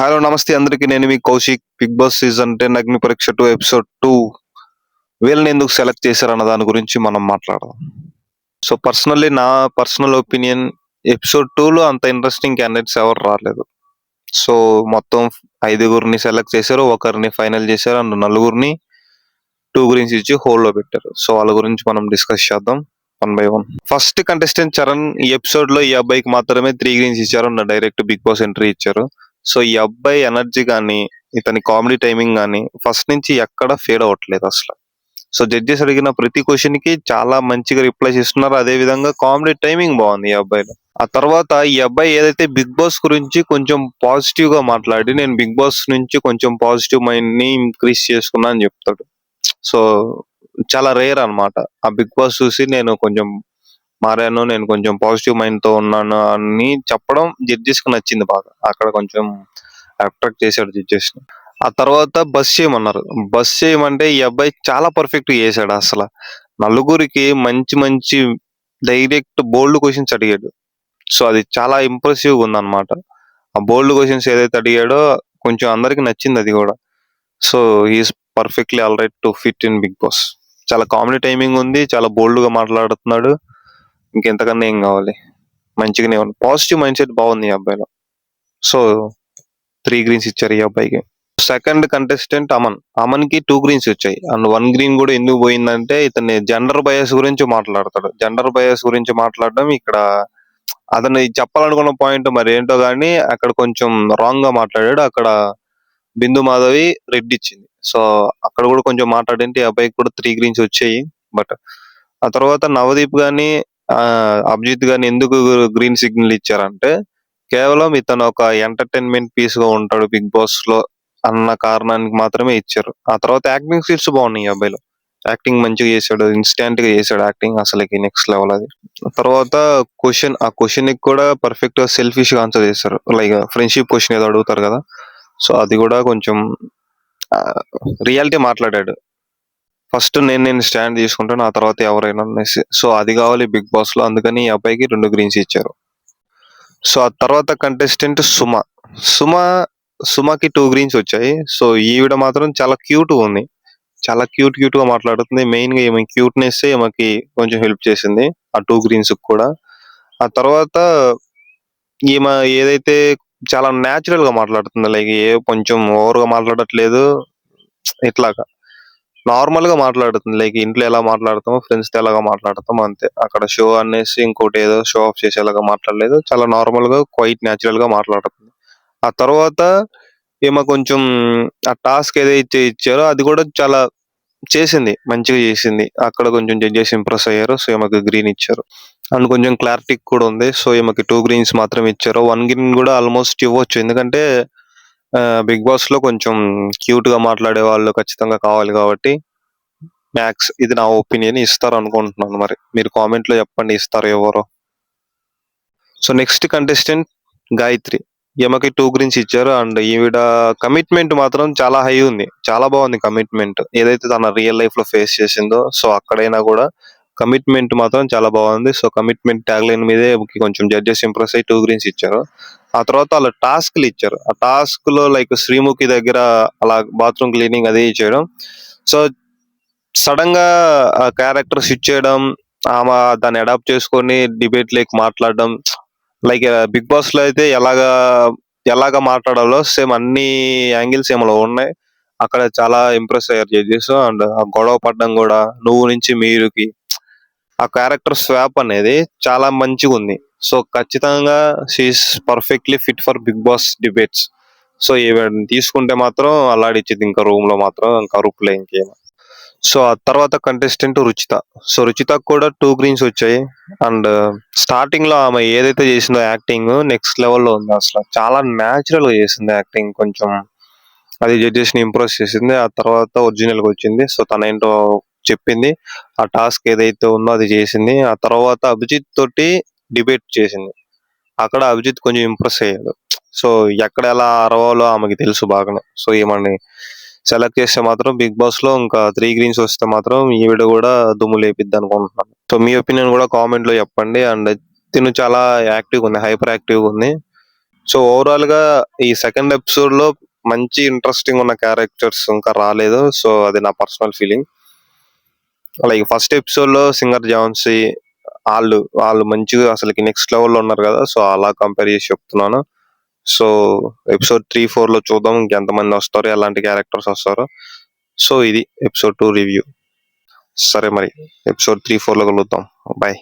Hello నమస్తే అందరికి. నేను మీ కౌశిక్. బిగ్ బాస్ సీజన్ 10 అగ్ని పరీక్ష 2 ఎపిసోడ్ 2 వీళ్ళని ఎందుకు సెలెక్ట్ చేశారన్న దాని గురించి మనం మాట్లాడదాం. సో పర్సనల్లీ నా పర్సనల్ ఒపీనియన్, ఎపిసోడ్ 2లో అంత ఇంట్రెస్టింగ్ క్యాండిడేట్స్ ఎవరు రాలేదు. సో మొత్తం 5గురిని సెలెక్ట్ చేశారు, ఒకరిని ఫైనల్ చేశారు అండ్ నలుగురిని 2 గ్రీన్స్ ఇచ్చి హోల్డ్ లో పెట్టారు. సో వాళ్ళ గురించి మనం డిస్కస్ చేద్దాం one by one. First contestant Charan. ఈ ఎపిసోడ్ లో ఈ అబ్బాయికి మాత్రమే 3 గ్రీన్స్ ఇచ్చారు and direct Bigg Boss entry ఇచ్చారు. సో ఈ అబ్బాయి ఎనర్జీ కానీ, ఇతని కామెడీ టైమింగ్ కానీ ఫస్ట్ నుంచి ఎక్కడ ఫేడ్ అవ్వట్లేదు అసలు. సో జడ్జెస్ అడిగిన ప్రతి క్వశ్చన్ కి చాలా మంచిగా రిప్లైస్ ఇస్తున్నారు. అదే విధంగా కామెడీ టైమింగ్ బాగుంది ఈ అబ్బాయిలో. ఆ తర్వాత ఈ అబ్బాయి ఏదైతే బిగ్ బాస్ గురించి కొంచెం పాజిటివ్ గా మాట్లాడి, నేను బిగ్ బాస్ నుంచి కొంచెం పాజిటివ్ మైండ్ ని ఇంక్రీజ్ చేసుకున్నా అని చెప్తాడు. సో చాలా రేర్ అన్నమాట. ఆ బిగ్ బాస్ చూసి నేను కొంచెం మారాను, నేను కొంచెం పాజిటివ్ మైండ్ తో ఉన్నాను అని చెప్పడం జడ్జెస్ కి నచ్చింది బాగా. అక్కడ కొంచెం అట్రాక్ట్ చేశాడు జడ్జెస్ ని. ఆ తర్వాత బస్ చేయమన్నారు. బస్ చేయమంటే ఈ అబ్బాయి చాలా పర్ఫెక్ట్ చేశాడు అసలు. నలుగురికి మంచి మంచి డైరెక్ట్ బోల్డ్ క్వశ్చన్స్ అడిగాడు. సో అది చాలా ఇంప్రెసివ్ ఉందన్నమాట. ఆ బోల్డ్ క్వశ్చన్స్ ఏదైతే అడిగాడో కొంచెం అందరికి నచ్చింది అది కూడా. So he's perfectly all right to fit in Bigg Boss. చాలా కామెడీ టైమింగ్ ఉంది, చాలా బోల్డ్ గా మాట్లాడుతున్నాడు. ఇంకెంతకన్నా ఏం కావాలి. మంచిగానే ఉంది, పాజిటివ్ మైండ్ సెట్ బాగుంది ఈ అబ్బాయిలో. సో 3 గ్రీన్స్ ఇచ్చారు ఈ అబ్బాయికి. Second contestant Aman. అమన్ కి 2 గ్రీన్స్ వచ్చాయి అండ్ 1 గ్రీన్ కూడా ఎందుకు పోయిందంటే ఇతన్ని జెండర్ బయాస్ గురించి మాట్లాడతాడు. జెండర్ బయాస్ గురించి మాట్లాడడం ఇక్కడ అతను చెప్పాలనుకున్న పాయింట్ మరి ఏంటో గానీ అక్కడ కొంచెం రాంగ్ గా మాట్లాడాడు. అక్కడ బిందు మాధవి రెడ్ ఇచ్చింది. సో అక్కడ కూడా కొంచెం మాట్లాడింటే ఈ అబ్బాయికి కూడా 3 గ్రీన్స్ వచ్చాయి. బట్ ఆ తర్వాత నవదీప్ గాని, అభిజిత్ గాని ఎందుకు గ్రీన్ సిగ్నల్ ఇచ్చారంటే కేవలం ఇతను ఒక ఎంటర్టైన్మెంట్ పీస్ గా ఉంటాడు బిగ్ బాస్ లో అన్న కారణానికి మాత్రమే ఇచ్చారు. ఆ తర్వాత యాక్టింగ్ స్కిల్స్ బాగున్నాయి ఈ అబ్బాయిలో. యాక్టింగ్ మంచిగా చేశాడు, ఇన్స్టాంట్ గా చేశాడు యాక్టింగ్, అసలుకి నెక్స్ట్ లెవెల్ అది. తర్వాత ఆ క్వశ్చన్ కి కూడా పర్ఫెక్ట్ గా సెల్ఫిష్ గా ఆన్సర్ చేశారు. లైక్ ఫ్రెండ్షిప్ క్వశ్చన్ ఏదో అడుగుతారు కదా, సో అది కూడా కొంచెం రియాలిటీ మాట్లాడాడు. ఫస్ట్ నేను స్టాండ్ తీసుకుంటాను, ఆ తర్వాత ఎవరైనా అనేసి. సో అది కావాలి బిగ్ బాస్ లో, అందుకని ఈ అబ్బాయికి 2 గ్రీన్స్ ఇచ్చారు. సో ఆ తర్వాత కంటెస్టెంట్ సుమ. సుమ సుమకి 2 గ్రీన్స్ వచ్చాయి. సో ఈవిడ మాత్రం చాలా క్యూట్ ఉంది, చాలా క్యూట్ గా మాట్లాడుతుంది. మెయిన్ గా ఈమె క్యూట్నెస్ ఈమెకి కొంచెం హెల్ప్ చేసింది ఆ 2 గ్రీన్స్ కూడా. ఆ తర్వాత ఈమె ఏదైతే చాలా న్యాచురల్ గా మాట్లాడుతుంది, లైక్ ఏ కొంచెం ఓవర్ గా మాట్లాడట్లేదు, ఇట్లాగా నార్మల్ గా మాట్లాడుతుంది. లైక్ ఇంట్లో ఎలా మాట్లాడతామో ఫ్రెండ్స్ తో ఎలాగా మాట్లాడతామో అంతే. అక్కడ షో అనేసి ఇంకోటి ఏదో షో ఆఫ్ చేసేలాగా మాట్లాడలేదు, చాలా నార్మల్ గా క్వైట్ న్యాచురల్ గా మాట్లాడుతుంది. ఆ తర్వాత ఈమె కొంచెం ఆ టాస్క్ ఏదైతే ఇచ్చారో అది కూడా చాలా చేసింది, మంచిగా చేసింది. అక్కడ కొంచెం జడ్జెస్ ఇంప్రెస్ అయ్యారు. సో ఈమెకు గ్రీన్ ఇచ్చారు అండ్ కొంచెం క్లారిటీ కూడా ఉంది. సో ఈమెకి 2 గ్రీన్స్ మాత్రం ఇచ్చారు. 1 గ్రీన్ కూడా ఆల్మోస్ట్ ఇవ్వచ్చు, ఎందుకంటే బిగ్ బాస్ లో కొంచెం క్యూట్ గా మాట్లాడే వాళ్ళు ఖచ్చితంగా కావాలి కాబట్టి మ్యాక్స్ ఇది నా ఒపీనియన్, ఇస్తారు అనుకుంటున్నాను. మరి మీరు కామెంట్ లో చెప్పండి ఇస్తారు ఎవరో. So next contestant Gayatri. ఈమెకి 2 గ్రీన్స్ ఇచ్చారు అండ్ ఈవిడ కమిట్మెంట్ మాత్రం చాలా హై ఉంది, చాలా బాగుంది కమిట్మెంట్. ఏదైతే తన రియల్ లైఫ్ లో ఫేస్ చేసిందో, సో అక్కడైనా కూడా కమిట్మెంట్ మాత్రం చాలా బాగుంది. సో కమిట్మెంట్ ట్యాగ్ లైన్ మీదే కొంచెం జడ్జెస్ ఇంప్రెస్ అయ్యి 2 గ్రీన్స్ ఇచ్చారు. ఆ తర్వాత వాళ్ళ టాస్క్లు ఇచ్చారు. ఆ టాస్క్ లో లైక్ శ్రీముఖి దగ్గర అలా బాత్రూమ్ క్లీనింగ్ అది చేయడం, సో సడన్ గా ఆ క్యారెక్టర్ స్విచ్ చేయడం, ఆమె దాన్ని అడాప్ట్ చేసుకొని డిబేట్ లైక్ మాట్లాడడం, లైక్ బిగ్ బాస్ లో అయితే ఎలాగా మాట్లాడాలో సేమ్ అన్ని యాంగిల్స్ ఏమో ఉన్నాయి. అక్కడ చాలా ఇంప్రెస్ అయ్యారు జడ్జెస్. అండ్ ఆ గొడవ పడడం కూడా, నువ్వు నుంచి మీరుకి ఆ క్యారెక్టర్ స్వాప్ అనేది చాలా మంచిగా ఉంది. సో ఖచ్చితంగా she's perfectly fit for Bigg Boss debates. So even తీసుకుంటే మాత్రం అల్లాడిచ్చింది ఇంకా రూమ్ లో మాత్రం, ఇంకా రూపులే ఇంకేం. సో ఆ తర్వాత కంటెస్టెంట్ రుచిత. సో రుచితకు కూడా 2 గ్రీన్స్ వచ్చాయి అండ్ స్టార్టింగ్ లో ఆమె ఏదైతే చేసిందో యాక్టింగ్ నెక్స్ట్ లెవెల్లో ఉంది. అసలు చాలా న్యాచురల్ గా చేసింది యాక్టింగ్, కొంచెం అది జడ్జెస్ ని ఇంప్రెస్ చేసింది. ఆ తర్వాత ఒరిజినల్ గా వచ్చింది. సో తనేంటో చెప్పింది, ఆ టాస్క్ ఏదైతే ఉందో అది చేసింది. ఆ తర్వాత అభిజిత్ తోటి డిబేట్ చేసింది. అక్కడ అభిజిత్ కొంచెం ఇంప్రెస్ అయ్యాడు. సో ఎక్కడ ఎలా అరవాలో ఆమెకి తెలుసు బాగానే. సో ఏమని సెలెక్ట్ చేస్తే మాత్రం బిగ్ బాస్ లో ఇంకా 3 గ్రీన్స్ వస్తే మాత్రం ఈవిడ కూడా దుమ్ము లేపిద్ది అనుకుంటున్నాను. సో మీ ఒపీనియన్ కూడా కామెంట్ లో చెప్పండి. అండ్ తిను చాలా యాక్టివ్ ఉంది, హైపర్ యాక్టివ్ ఉంది. సో ఓవరాల్ గా ఈ సెకండ్ ఎపిసోడ్ లో మంచి ఇంట్రెస్టింగ్ ఉన్న క్యారెక్టర్స్ ఇంకా రాలేదు. సో అది నా personal feeling. Like first episode లో సింగర్ జాన్సీ వాళ్ళు మంచిగా అసలుకి నెక్స్ట్ లెవెల్లో ఉన్నారు కదా. సో అలా కంపేర్ చేసి చెప్తున్నాను. సో ఎపిసోడ్ 3-4 లో చూద్దాం ఇంకెంతమంది వస్తారు, ఎలాంటి క్యారెక్టర్స్ వస్తారో. సో ఇది ఎపిసోడ్ 2 రివ్యూ. సరే మరి ఎపిసోడ్ 3-4 లో కలుద్దాం. బాయ్.